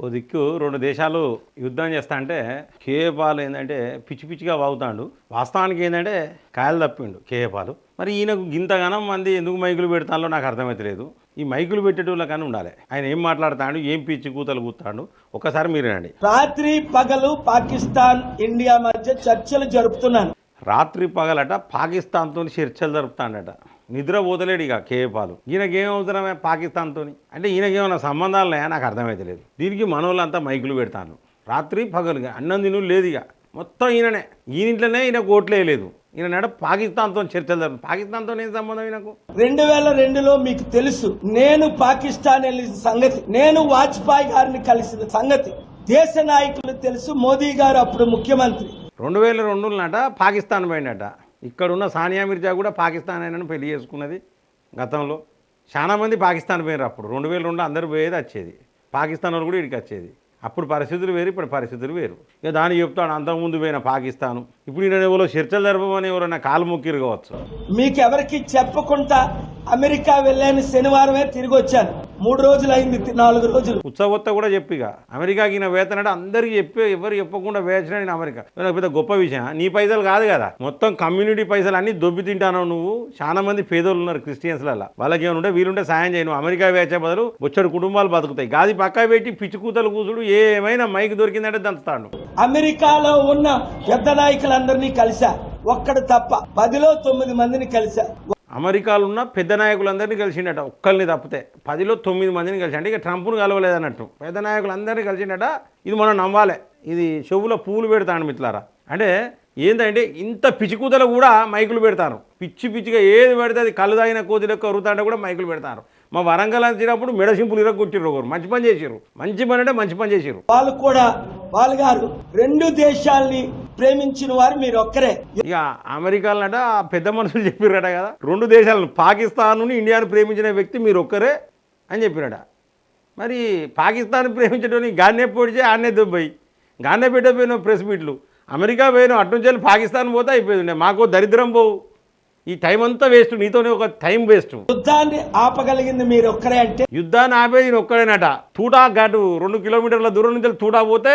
ఓ దిక్కు రెండు దేశాలు యుద్ధం చేస్తా అంటే కేఏపాల్ ఏంటంటే పిచ్చి పిచ్చిగా వాగుతాడు. వాస్తవానికి ఏంటంటే కాయలు తప్పిండు కేఏపాల్. మరి ఈయనకు గింతగానం మంది ఎందుకు మైకులు పెడతానో నాకు అర్థమైతలేదు. ఈ మైకులు పెట్టేటోళ్ళ కానీ ఉండాలి. ఆయన ఏం మాట్లాడుతాడు, ఏం పిచ్చి కూతలు కూతాడు, ఒక్కసారి మీరేనండి. రాత్రి పగలు పాకిస్తాన్ ఇండియా మధ్య చర్చలు జరుపుతున్నాను. రాత్రి పగలట పాకిస్తాన్తో చర్చలు జరుపుతాడట. నిద్ర పోతలేడు ఇక కేఏపాల్. ఈయనకేం అవసరమే పాకిస్తాన్తో అంటే ఈయనకేమైనా సంబంధాలు ఉన్నాయా నాకు అర్థమైతలేదు. దీనికి మనోళ్ళంతా మైకులు పెడతాను రాత్రి పగలుగా. అన్నం తిను లేదు ఇక మొత్తం ఈయననే. ఈయనింట్లోనే ఈయన ఓట్లే లేదు. ఈయన పాకిస్తాన్తో చర్చలు జరుపు. పాకిస్తాన్తో ఏం సంబంధం ఈయనకు? 2002లో మీకు తెలుసు నేను పాకిస్తాన్ వెళ్ళిన సంగతి, నేను వాజ్పేయి గారిని కలిసిన సంగతి దేశ నాయకులు తెలుసు. మోదీ గారు అప్పుడు ముఖ్యమంత్రి. 2002 పాకిస్తాన్ పోయినట. ఇక్కడున్న సానియా మిర్జా కూడా పాకిస్తాన్ అయినని పెళ్లి చేసుకున్నది గతంలో. చాలా మంది పాకిస్తాన్ పోయినారు అప్పుడు. 2002 అందరూ పోయేది వచ్చేది. పాకిస్తాన్ వాళ్ళు కూడా ఇక్కడికి వచ్చేది. అప్పుడు పరిస్థితులు వేరు, ఇప్పుడు పరిస్థితులు వేరు. ఇక దాన్ని చెప్తాడు అంతకుముందు పోయిన పాకిస్తాను. ఇప్పుడు ఈయన ఎవరో చర్చలు జరపమని ఎవరైనా కాలు మొక్కిరు కావచ్చు. మీకెవరికి చెప్పకుండా అమెరికా వెళ్ళాను, శనివారమే తిరిగి వచ్చాను. 3 రోజులు అయింది, 4 రోజులు. ఉత్సవత్త కూడా చెప్పిగా అమెరికాకి ఈయన వేతనట అందరికీ చెప్పి ఎవరు చెప్పకుండా వేసిన నేను అమెరికా. పెద్ద గొప్ప విషయం. నీ పైసలు కాదు కదా, మొత్తం కమ్యూనిటీ పైసలు అన్ని దొబ్బి తింటాను నువ్వు. చాలా మంది పేదోళ్ళు ఉన్నారు క్రిస్టియన్స్లలో, వాళ్ళకి ఏమైనా వీలుంటే సాయం చేయను. అమెరికా వేచే బదులు బొచ్చడు కుటుంబాలు బతుకుతాయి. గాది పక్కా పెట్టి పిచ్చి కూతలు కూసుడు ఏమైనా మైక్ దొరికిందంటే దంచుతాడు. అమెరికాలో ఉన్న పెద్ద నాయకులందరినీ కలిసా, ఒక్కడు తప్ప 10లో 9 మందిని కలిసా. అమెరికాలో ఉన్న పెద్ద నాయకులందరినీ కలిసిండట, ఒక్కరిని తప్పితే 10లో 9 మందిని కలిసి. అంటే ఇక ట్రంప్ను కలవలేదన్నట్టు పెద్ద నాయకులందరినీ కలిసిండట. ఇది మనం నమ్మాలి. ఇది చెవులో పూలు పెడతాను మిత్రులారా. అంటే ఏంటంటే ఇంత పిచ్చికూతలు కూడా మైకులు పెడతారు. పిచ్చి పిచ్చిగా ఏది పెడితే అది కళ్ళు తాగిన కోతిలకు కరుగుతాంటే కూడా మైకులు పెడతారు. మా వరంగల్ వచ్చినప్పుడు మెడసింపులు ఇరగొట్టిర్రు. ఒకరు మంచి పని చేసిర్రు. మంచి పని అంటే మంచి పని చేసిర్రు. వాళ్ళు కూడా వాళ్ళు గారు 2 దేశాల్ని ప్రేమించిన వారు మీరు ఒక్కరే. ఇక అమెరికాలనట పెద్ద మనుషులు చెప్పిర్రట కదా, 2 దేశాలను పాకిస్తాన్ ఇండియాను ప్రేమించిన వ్యక్తి మీరు ఒక్కరే అని చెప్పిరట. మరి పాకిస్తాన్ ప్రేమించడం గాన్నే పొడిచే ఆన్నే దుబ్బాయి గాన్నే పెట్టకపోయిన ప్రెస్ మీట్లు. అమెరికా పోయిన అటు నుంచి వెళ్ళి పాకిస్తాన్ పోతే అయిపోయింది. మాకు దరిద్రం పోవు. ఈ టైం అంతా వేస్ట్. నీతోనే ఒక టైం వేస్ట్. యుద్ధాన్ని ఆపగలిగింది మీరు ఒక్కరే అంటే యుద్ధాన్ని ఆపేది ఒక్కడేనట. తూటా ఘాటు 2 కిలోమీటర్ల దూరం నుంచి తూటా పోతే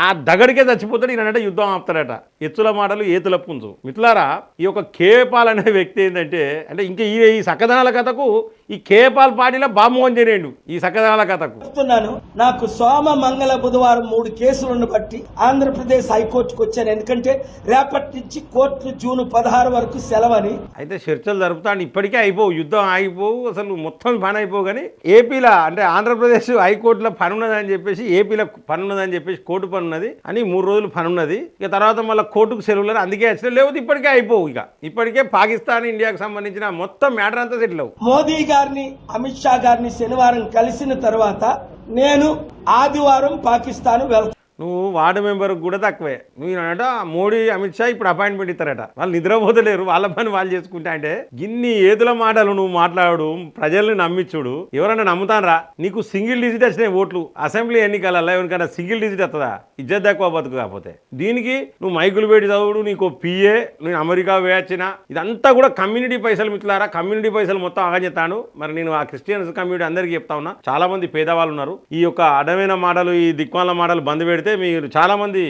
ఆ దగడికే చచ్చిపోతాడు ఈయనంటే యుద్ధం ఆపుతాడట. ఎత్తుల మాటలు ఏతుల పుంజు. మిత్రులారా, ఈ యొక్క కేఏపాల్ అనే వ్యక్తి ఏంటంటే అంటే ఇంకా ఈ సకదనాల కథకు ఈ కేఏపాల్ పార్టీలో బామ్మోహన్ చేరేండు. ఈ సకదనాల కథకు చెప్తున్నాను. నాకు సోమ మంగళ బుధవారం 3 కేసులను బట్టి ఆంధ్రప్రదేశ్ హైకోర్టుకు వచ్చాను. ఎందుకంటే రేపటి నుంచి కోర్టు జూన్ 16 వరకు సెలవని. అయితే చర్చలు జరుపుతాను. ఇప్పటికే అయిపోవు, యుద్ధం ఆగిపోవు, అసలు మొత్తం పని అయిపోవు. కానీ ఏపీలో అంటే ఆంధ్రప్రదేశ్ హైకోర్టులో పని ఉన్నదని చెప్పేసి, ఏపీలో పని ఉన్నదని చెప్పేసి కోర్టు పని ఉన్నది అని 3 రోజులు పని ఉన్నది. ఇక తర్వాత మళ్ళీ కోర్టుకు సెలవులు అందుకే వచ్చిన. లేకపోతే ఇప్పటికే అయిపోవు. ఇక ఇప్పటికే పాకిస్తాన్ ఇండియాకు సంబంధించిన మొత్తం మ్యాటర్ అంతా సెటిల్ అవు. మోదీ గారిని అమిత్ షా గారిని శనివారం కలిసిన తర్వాత నేను ఆదివారం పాకిస్తాన్ వెళ్తాను. నువ్వు వార్డు మెంబర్కి కూడా తక్కువే. నువ్వు అనట మోడీ అమిత్ షా ఇప్పుడు అపాయింట్మెంట్ ఇస్తారట. వాళ్ళు నిద్రపోతలేరు, వాళ్ళ పని వాళ్ళు చేసుకుంటా. అంటే ఇన్ని ఏదుల మాటలు నువ్వు మాట్లాడు, ప్రజల్ని నమ్మించుడు. ఎవరన్నా నమ్ముతానరా? నీకు సింగిల్ డిజిట్ వచ్చినాయి ఓట్లు అసెంబ్లీ ఎన్నికలలో. ఎవరికైనా సింగిల్ డిజిట్ వస్తుందా? ఇజ్జత్ తక్కువ బతుకు. కాకపోతే దీనికి నువ్వు మైకులు పెట్టి చదువుడు, నీకు పిఏ, నేను అమెరికా వేయచ్చిన, ఇదంతా కూడా కమ్యూనిటీ పైసలు. మిత్రులారా, కమ్యూనిటీ పైసలు మొత్తం ఆగజెత్తాను. మరి నేను ఆ క్రిస్టియన్స్ కమ్యూనిటీ అందరికీ చెప్తా ఉన్నా. చాలా మంది పేదవాళ్ళు ఉన్నారు. ఈ యొక్క అడమైన మాటలు, ఈ దిక్మాల మాటలు బంద్ పెడితే మీరు చాలా మంది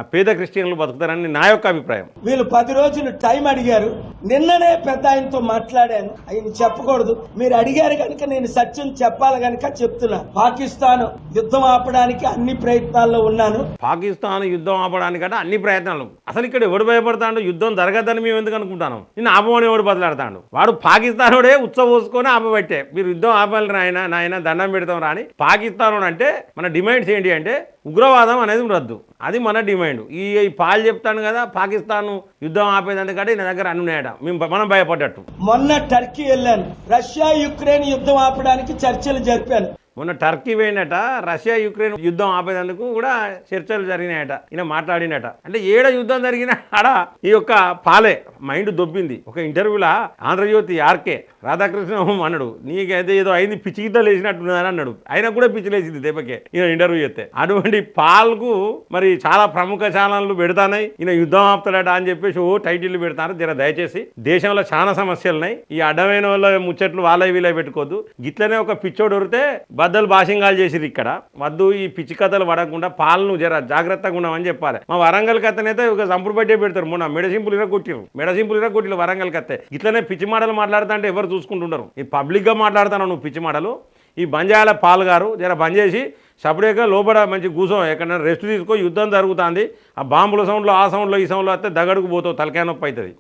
పేద క్రిస్టియన్లు బతుకుతారని నా యొక్క అభిప్రాయం. వీళ్ళు 10 రోజులు టైం అడిగారు. నిన్ననే పెద్ద ఆయనతో మాట్లాడాను. ఆయన చెప్పకూడదు, మీరు అడిగారు కనుక నేను సత్యం చెప్పాలి కనుక చెప్తున్నా. పాకిస్తాన్ యుద్ధం ఆపడానికి అన్ని ప్రయత్నాల్లో ఉన్నాను. పాకిస్తాన్ యుద్ధం ఆపడానికంటే అన్ని ప్రయత్నాలు. అసలు ఇక్కడ ఎవడు భయపడతాడు? యుద్ధం జరగద్దని మేము ఎందుకు అనుకుంటాను? నిన్ను ఆపమని ఎవడు బదలాడతాడు? వాడు పాకిస్తానుడే ఉత్సవోసుకొని ఆపబట్టే మీరు యుద్ధం ఆపాలి నాయన దండం పెడతాం రాని. పాకిస్తాన్ అంటే మన డిమాండ్స్ ఏంటి అంటే ఉగ్రవాదం అనేది రద్దు. అది మన డిమాండ్. ఈ పాలు చెప్తాను కదా, పాకిస్తాన్ యుద్ధం ఆపేదంటే నా దగ్గర అన్ని ఉన్నాయట. మనం భయపడ్డట్టు. మొన్న టర్కీ వెళ్ళాను. రష్యా యుక్రెయిన్ యుద్ధం ఆపడానికి చర్చలు జరిపాను. మొన్న టర్కీ పోయినట. రష్యా యుక్రెయిన్ యుద్ధం ఆపేందుకు కూడా చర్చలు జరిగినాయట. ఈయన మాట్లాడినట. అంటే ఏడ యుద్ధం జరిగినా ఆడ ఈ యొక్క పాలే మైండ్ దొబ్బింది. ఒక ఇంటర్వ్యూలా ఆంధ్రజ్యోతి ఆర్కే రాధాకృష్ణ అన్నాడు, నీకైతే ఏదో అయింది, పిచ్చి గిద్దలు వేసినట్టున్నదని అన్నాడు. ఆయన కూడా పిచ్చిలేసింది దెబ్బకే ఈయన ఇంటర్వ్యూ చేస్తే. అటువంటి పాల్కు మరి చాలా ప్రముఖ ఛానళ్లు పెడతానాయి. ఈయన యుద్ధం ఆపుతాడట అని చెప్పేసి ఓ టైటిల్ పెడతారు. జర దయచేసి దేశంలో చాలా సమస్యలు ఉన్నాయి. ఈ అడ్డమైన వాళ్ళ ముచ్చట్లు వాళ్ళ వీళ్ళ పెట్టుకోవద్దు. గిట్లనే ఒక పిచ్చోడు దొరికితే మద్దలు భాషంగాలు చేసిరు ఇక్కడ వద్దు ఈ పిచ్చి కథలు పడకుండా పాలను జర జాగ్రత్తగా ఉన్నామని చెప్పాలి. మా వరంగల్ కథనైతే ఒక సంపుడు బట్టే పెడతారు. మొన్న మెడసింపులు ఇరగొట్టిరు వరంగల్ కథ. ఇట్లనే పిచ్చి మాటలు మాట్లాడుతా అంటే ఎవరు చూసుకుంటుండరు. ఈ పబ్లిక్గా మాట్లాడుతాను నువ్వు పిచ్చి మాటలు. ఈ బంద్ చేయాల పాల్ గారు జర బంద్ చేసి సపరేట్గా లోపల మంచి కూర్చో, ఎక్కడైనా రెస్ట్ తీసుకో. యుద్ధం జరుగుతుంది, ఆ బాంబుల సౌండ్లో ఆ సౌండ్లో ఈ సౌండ్లో వస్తే దగడుకు పోతావు, తలకాయ నొప్పి అవుతుంది.